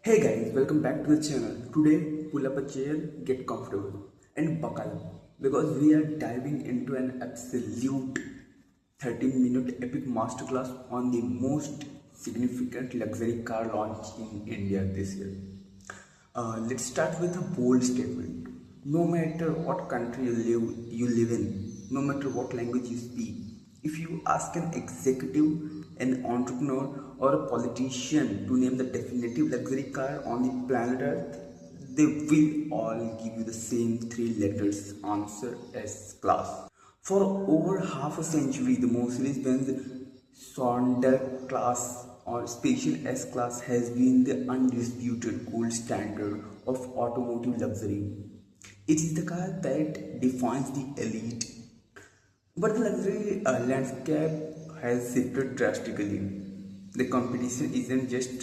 Hey guys, welcome back to the channel. Today, pull up a chair, get comfortable, and buckle up because we are diving into an absolute 13-minute epic masterclass on the most significant luxury car launch in India this year. Let's start with a bold statement. No matter what country you live in, no matter what language you speak, if you ask an executive, an entrepreneur, or a politician to name the definitive luxury car on the planet Earth, they will all give you the same three letters answer: S-Class. For over half a century, the Mercedes-Benz Class or Special S-Class has been the undisputed gold standard of automotive luxury. It is the car that defines the elite, but the luxury landscape has shifted drastically. The competition isn't just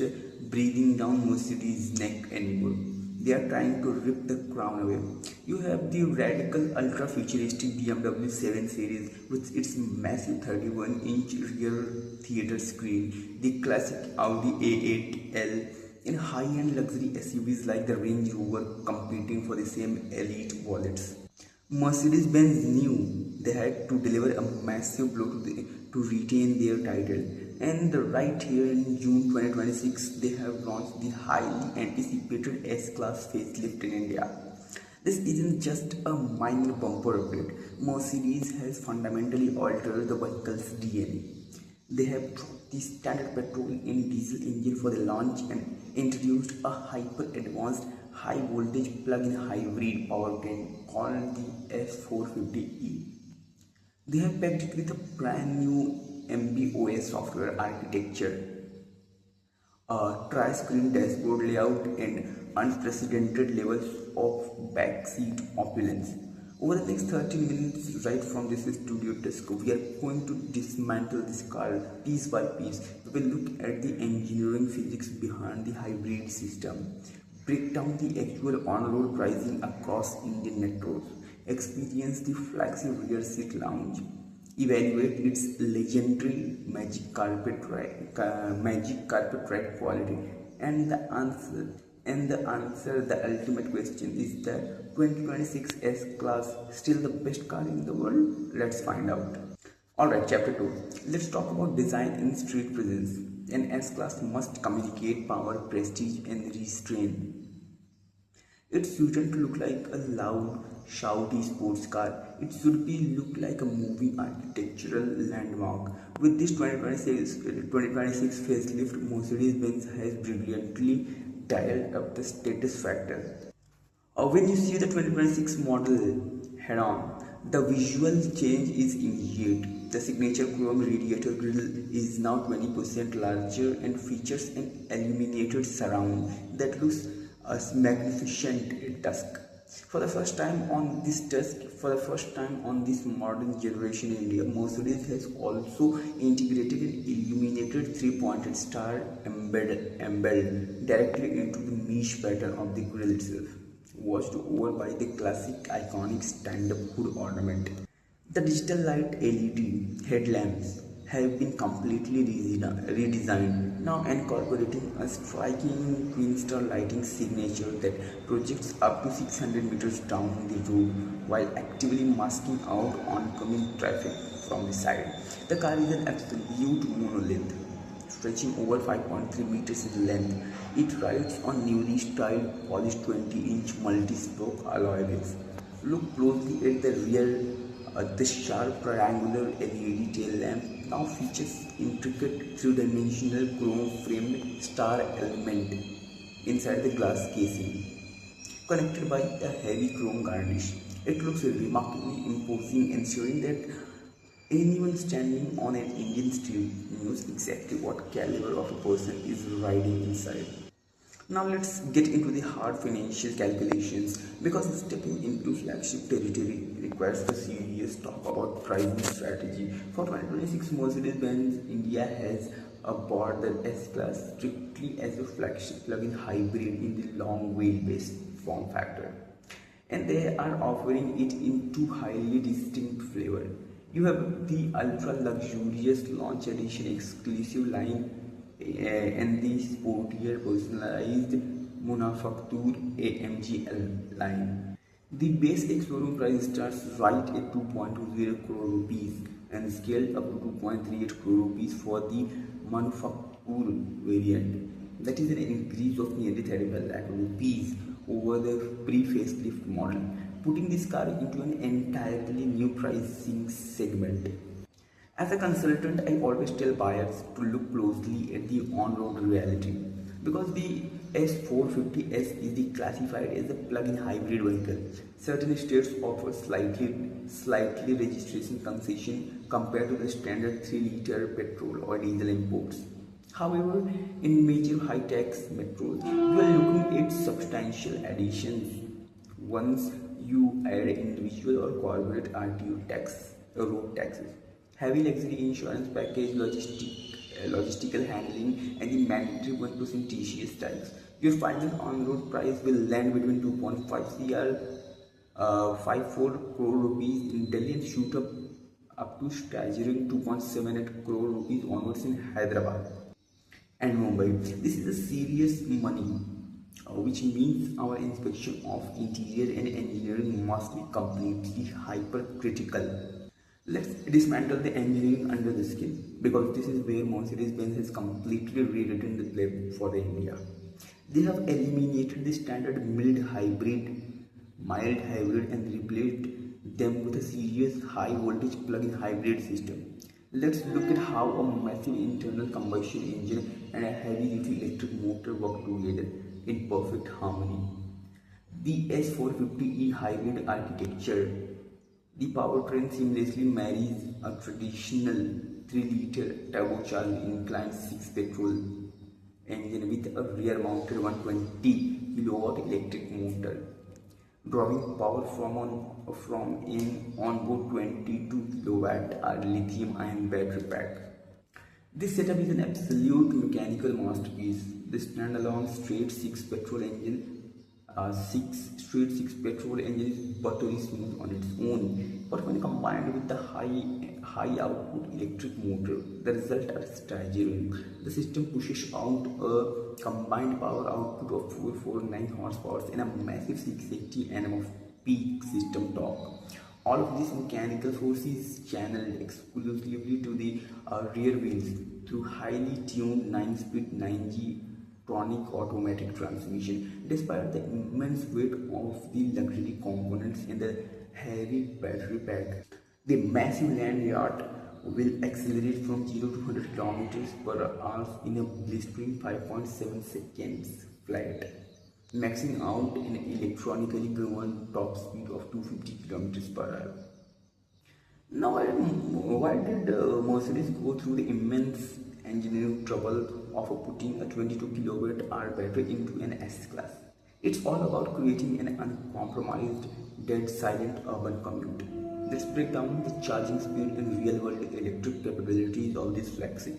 breathing down Mercedes' neck anymore. They are trying to rip the crown away. You have the radical ultra futuristic BMW 7 Series with its massive 31-inch rear theater screen, the classic Audi A8L, and high-end luxury SUVs like the Range Rover competing for the same elite wallets. Mercedes-Benz knew they had to deliver a massive blow to retain their title, and right here in June 2026, they have launched the highly anticipated S-Class facelift in India. This isn't just a minor bumper upgrade. Mercedes has fundamentally altered the vehicle's DNA. They have dropped the standard petrol and diesel engine for the launch and introduced a hyper-advanced high-voltage plug-in hybrid powertrain called the S450E. They have packed it with a brand new MBOS software architecture, a tri-screen dashboard layout, and unprecedented levels of backseat opulence. Over the next 30 minutes, right from this studio desk, we are going to dismantle this car piece by piece. We will look at the engineering physics behind the hybrid system, break down the actual on-road pricing across Indian metros, experience the flagship rear seat lounge, evaluate its legendary magic carpet ride quality, and the ultimate question is that 2026 S-Class still the best car in the world? Let's find out. Alright, chapter 2. Let's talk about design and street presence. An S-Class must communicate power, prestige, and restraint. It shouldn't look like a loud, shouty sports car. It should be look like a moving architectural landmark. With this 2026 facelift, Mercedes-Benz has brilliantly dialed up the status factor. When you see the 2026 model head on, the visual change is immediate. The signature chrome radiator grille is now 20% larger and features an illuminated surround that looks magnificent at dusk. For the first time on this modern generation in India, Mercedes has also integrated an illuminated three-pointed star embedded directly into the niche pattern of the grille itself, watched over by the classic iconic stand-up hood ornament. The digital light LED headlamps have been completely redesigned, now incorporating a striking twin star lighting signature that projects up to 600 meters down the road while actively masking out oncoming traffic from the side. The car is an absolute monolith, stretching over 5.3 meters in length. It rides on newly styled polished 20-inch multi-spoke alloy wheels. Look closely at the rear. The sharp triangular LED tail lamp now features intricate three-dimensional chrome-framed star element inside the glass casing, connected by a heavy chrome garnish. It looks remarkably imposing, ensuring that anyone standing on an Indian street knows exactly what caliber of a person is riding inside. Now let's get into the hard financial calculations because stepping into flagship territory requires a serious talk about pricing strategy. For 2026, Mercedes-Benz India has bought the S-Class strictly as a flagship plug-in hybrid in the long wheelbase form factor, and they are offering it in two highly distinct flavors. You have the ultra luxurious launch edition exclusive line and the sportier personalized Manufacture AMG line. The base ex-showroom price starts right at 2.20 crore rupees and scaled up to 2.38 crore rupees for the Manufacture variant. That is an increase of nearly 35 lakh rupees over the pre-facelift model, putting this car into an entirely new pricing segment. As a consultant, I always tell buyers to look closely at the on-road reality because the S450S is classified as a plug-in hybrid vehicle. Certain states offer slightly registration concession compared to the standard 3-liter petrol or diesel imports. However, in major high-tax metros, you are looking at substantial additions once you add individual or corporate RTO tax, road taxes, heavy luxury insurance package, logistical handling, and the mandatory 1% TCS tax. Your final on-road price will land between 2.5 crore, 54 crore rupees in Delhi and shoot up to staggering 2.78 crore rupees onwards in Hyderabad and Mumbai. This is a serious money, which means our inspection of interior and engineering must be completely hypercritical. Let's dismantle the engineering under the skin because this is where Mercedes-Benz has completely rewritten the playbook for the India. They have eliminated the standard mild hybrid and replaced them with a serious high voltage plug-in hybrid system. Let's look at how a massive internal combustion engine and a heavy duty electric motor work together in perfect harmony. The S450E hybrid architecture. The powertrain seamlessly marries a traditional 3-liter turbocharged inclined 6 petrol engine with a rear-mounted 120 kilowatt electric motor, drawing power from an onboard 22 kilowatt lithium-ion battery pack. This setup is an absolute mechanical masterpiece. The standalone straight 6 petrol engine is buttery smooth on its own, but when combined with the high output electric motor, the result is staggering. The system pushes out a combined power output of 449 horsepower and a massive 680 Nm of peak system torque. All of this mechanical force is channeled exclusively to the rear wheels through highly tuned 9-speed 9G tronic automatic transmission. Despite the immense weight of the luxury components in the heavy battery pack, the massive land yacht will accelerate from 0 to 100 km per hour in a blistering 5.7 seconds flat, maxing out an electronically governed top speed of 250 km per hour. Now, why did Mercedes go through the immense engineering trouble of putting a 22 kilowatt-hour battery into an S-Class? It's all about creating an uncompromised, dead silent urban commute. Let's break down the charging speed and real-world electric capabilities of this flagship.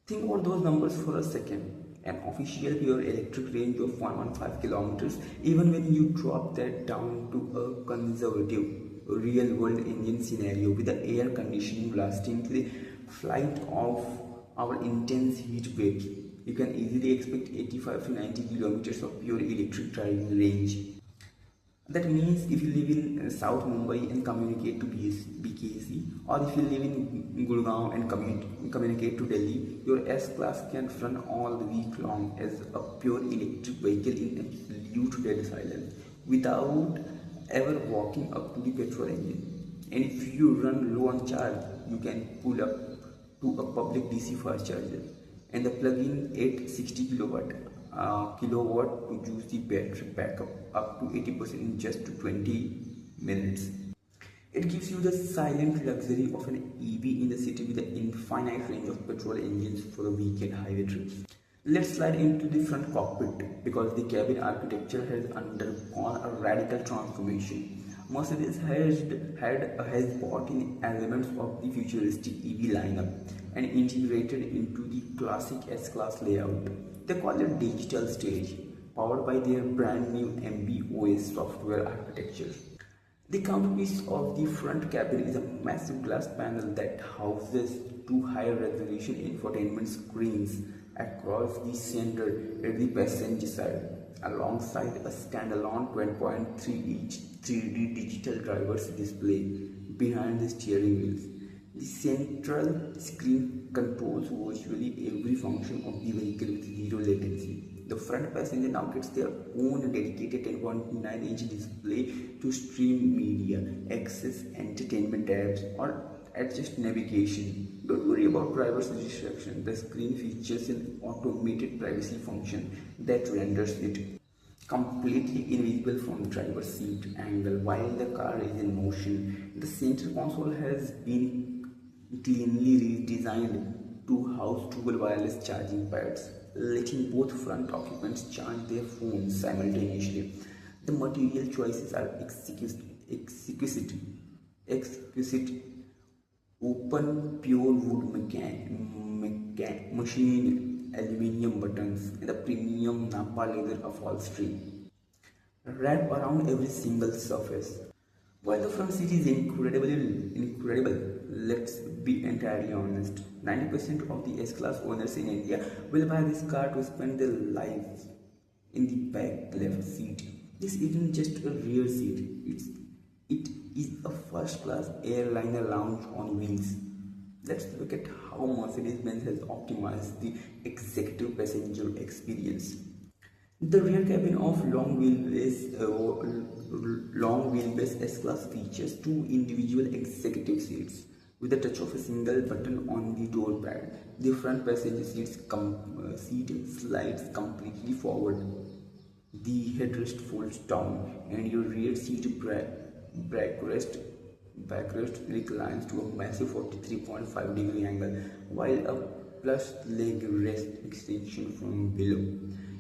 Think about those numbers for a second. An official pure electric range of 115 kilometers, even when you drop that down to a conservative real-world engine scenario with the air conditioning lasting to the flight of our intense heat waves, you can easily expect 85 to 90 kilometers of pure electric driving range. That means if you live in South Mumbai and communicate to BKC, or if you live in Gurgaon and communicate to Delhi, your S-Class can run all the week long as a pure electric vehicle in absolute dead silence without ever walking up to the petrol engine. And if you run low on charge, you can pull up to a public DC fast charger and the plug-in at 60 kilowatt to use the battery backup up to 80% in just 20 minutes. It gives you the silent luxury of an EV in the city with an infinite range of petrol engines for the weekend highway trips. Let's slide into the front cockpit because the cabin architecture has undergone a radical transformation. Mercedes has brought in elements of the futuristic EV lineup and integrated into the classic S-Class layout. They call it digital stage, powered by their brand new MB.OS software architecture. The counterpiece of the front cabin is a massive glass panel that houses two high-resolution infotainment screens across the center at the passenger side, alongside a standalone 20.3-inch 3D digital driver's display behind the steering wheels. The central screen controls virtually every function of the vehicle with zero latency. The front passenger now gets their own dedicated 10.9-inch display to stream media, access entertainment tabs, or adjust navigation. Don't worry about driver's distraction. The screen features an automated privacy function that renders it completely invisible from the driver's seat angle while the car is in motion. The center console has been cleanly redesigned to house dual wireless charging pads, letting both front occupants charge their phones simultaneously. The material choices are exquisite. Open pure wood machine aluminium buttons and the premium Napa leather upholstery wrap around every single surface. While the front seat is incredible, let's be entirely honest. 90% of the S-Class owners in India will buy this car to spend their lives in the back left seat. This isn't just a rear seat, it is a first-class airliner lounge on wheels. Let's look at how Mercedes-Benz has optimized the executive passenger experience. The rear cabin of long wheelbase S-Class features two individual executive seats with the touch of a single button on the door pad. The front passenger seat slides completely forward. The headrest folds down and your rear seat backrest reclines to a massive 43.5-degree angle, while a plush leg rest extension from below.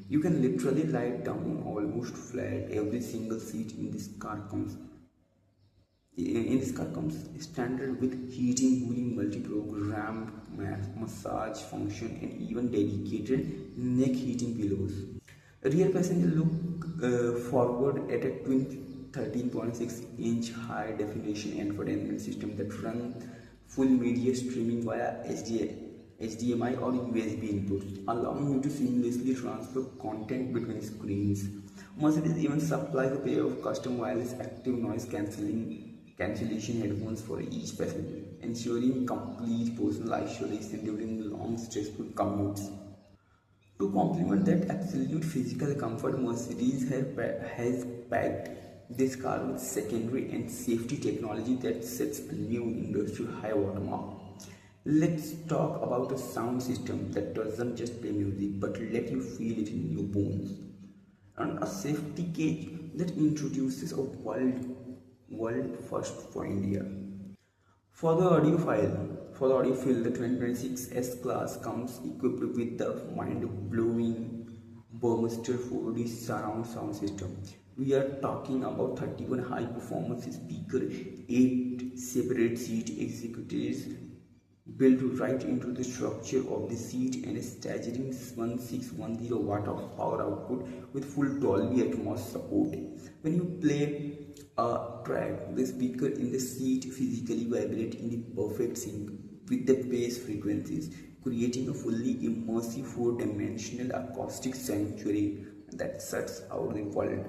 You can literally lie down almost flat. Every single seat in this car comes standard with heating, cooling, multi-programmed massage function, and even dedicated neck heating pillows. Rear passenger look forward at a twin 13.6-inch high-definition infotainment system that runs full media streaming via HDMI or USB inputs, allowing you to seamlessly transfer content between screens. Mercedes even supplies a pair of custom wireless active noise cancellation headphones for each passenger, ensuring complete personal isolation during long stressful commutes. To complement that absolute physical comfort, Mercedes has packed this car with secondary and safety technology that sets a new industrial high watermark. Let's talk about a sound system that doesn't just play music but let you feel it in your bones, and a safety cage that introduces a world first for India. For the audiophile, the 2026 S-Class comes equipped with the mind-blowing Burmester 4D surround sound system. We are talking about 31 high-performance speakers, 8 separate seat executives built right into the structure of the seat, and a staggering 1610 watt of power output with full Dolby Atmos support. When you play a track, the speaker in the seat physically vibrate in the perfect sync with the bass frequencies, creating a fully immersive 4-dimensional acoustic sanctuary that sets out the world.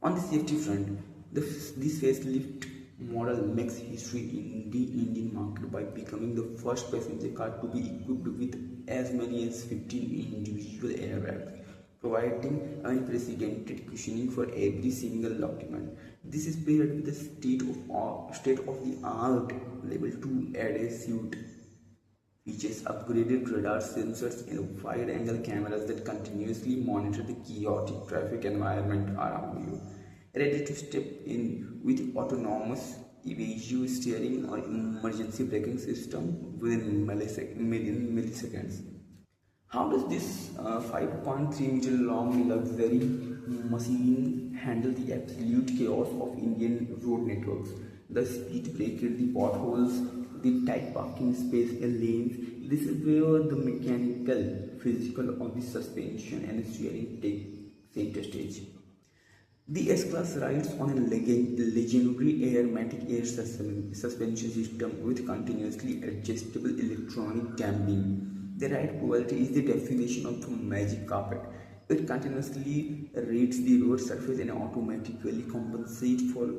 On the safety front, this facelift model makes history in the Indian market by becoming the first passenger car to be equipped with as many as 15 individual airbags, providing unprecedented cushioning for every single occupant. This is paired with the state-of-the-art Level 2 ADAS suite features, upgraded radar sensors, and wide-angle cameras that continuously monitor the chaotic traffic environment around you. Ready to step in with autonomous evasive steering or emergency braking system within milliseconds. How does this 5.3-meter long luxury machine handle the absolute chaos of Indian road networks? The speed breakers, the potholes, the tight parking space lanes. This is where the mechanical, physical of the suspension and steering take center stage. The S-Class rides on a legendary airmatic air suspension system with continuously adjustable electronic damping. The ride quality is the definition of a magic carpet. It continuously reads the road surface and automatically compensates for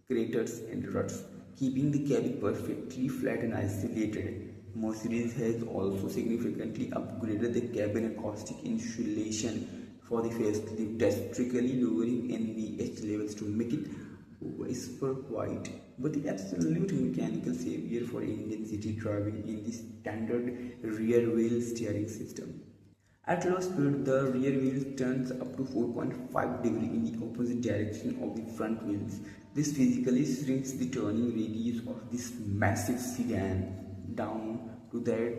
craters and ruts, keeping the cabin perfectly flat and isolated. Mercedes has also significantly upgraded the cabin acoustic insulation for the facelift, drastically lowering NVH levels to make it whisper quiet. But the absolute mechanical savior for Indian city driving in the standard rear wheel steering system. At low speed, the rear wheel turns up to 4.5 degrees in the opposite direction of the front wheels. This physically shrinks the turning radius of this massive sedan down to that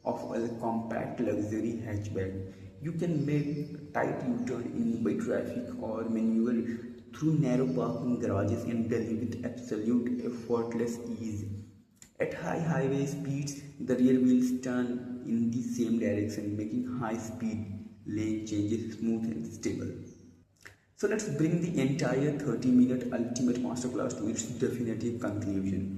of a compact luxury hatchback. You can make tight U-turn in Mumbai traffic or maneuver through narrow parking garages in Delhi with absolute effortless ease. At high highway speeds, the rear wheels turn in the same direction, making high-speed lane changes smooth and stable. So let's bring the entire 30-minute ultimate masterclass to its definitive conclusion.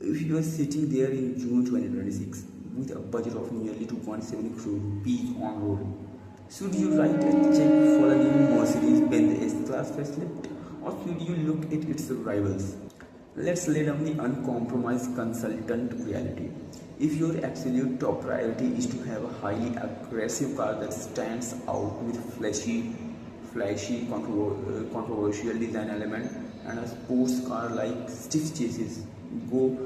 If you are sitting there in June 2026 with a budget of nearly 2.7 crore rupees on road, should you write a check for a new Mercedes-Benz S-Class facelift, or should you look at its rivals? Let's lay down the uncompromised consultant reality. If your absolute top priority is to have a highly aggressive car that stands out with flashy controversial design element and a sports car like stiff chassis, go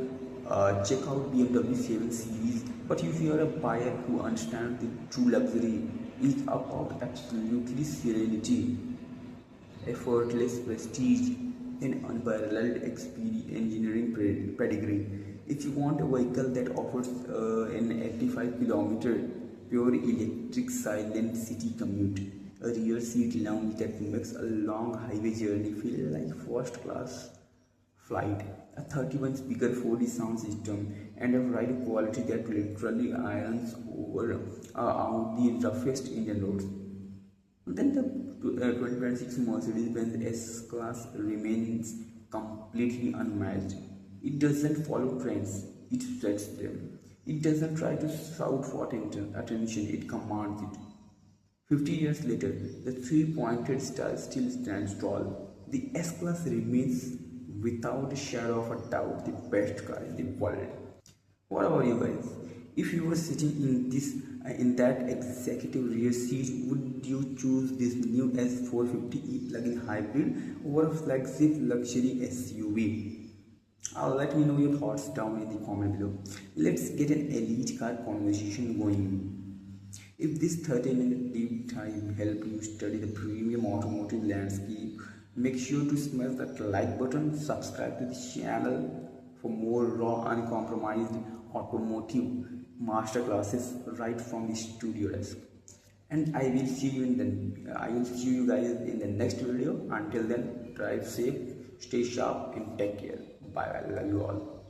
check out BMW 7 Series. But if you are a buyer who understands the true luxury is about absolutely serenity, effortless prestige, and unparalleled engineering pedigree. If you want a vehicle that offers an 85-kilometer pure electric silent city commute, a rear seat lounge that makes a long highway journey feel like first class flight, a 31 speaker 4D sound system, and a ride quality that literally irons over out the roughest Indian roads, then the 2026 Mercedes-Benz S-Class remains completely unmatched. It doesn't follow trends, it sets them. It doesn't try to shout for attention, it commands it. 50 years later, the three-pointed star still stands tall. The S-Class remains without a shadow of a doubt the best car in the world. What about you guys? If you were sitting in that executive rear seat, would you choose this new S450e plug-in hybrid over a flagship luxury SUV? Let me know your thoughts down in the comment below. Let's get an elite car conversation going. If this 30-minute deep dive helped you study the premium automotive landscape, make sure to smash that like button, subscribe to the channel for more raw, uncompromised automotive masterclasses right from the studio desk. And I will see you guys in the next video. Until then, drive safe, stay sharp, and take care. Bye. I love you all.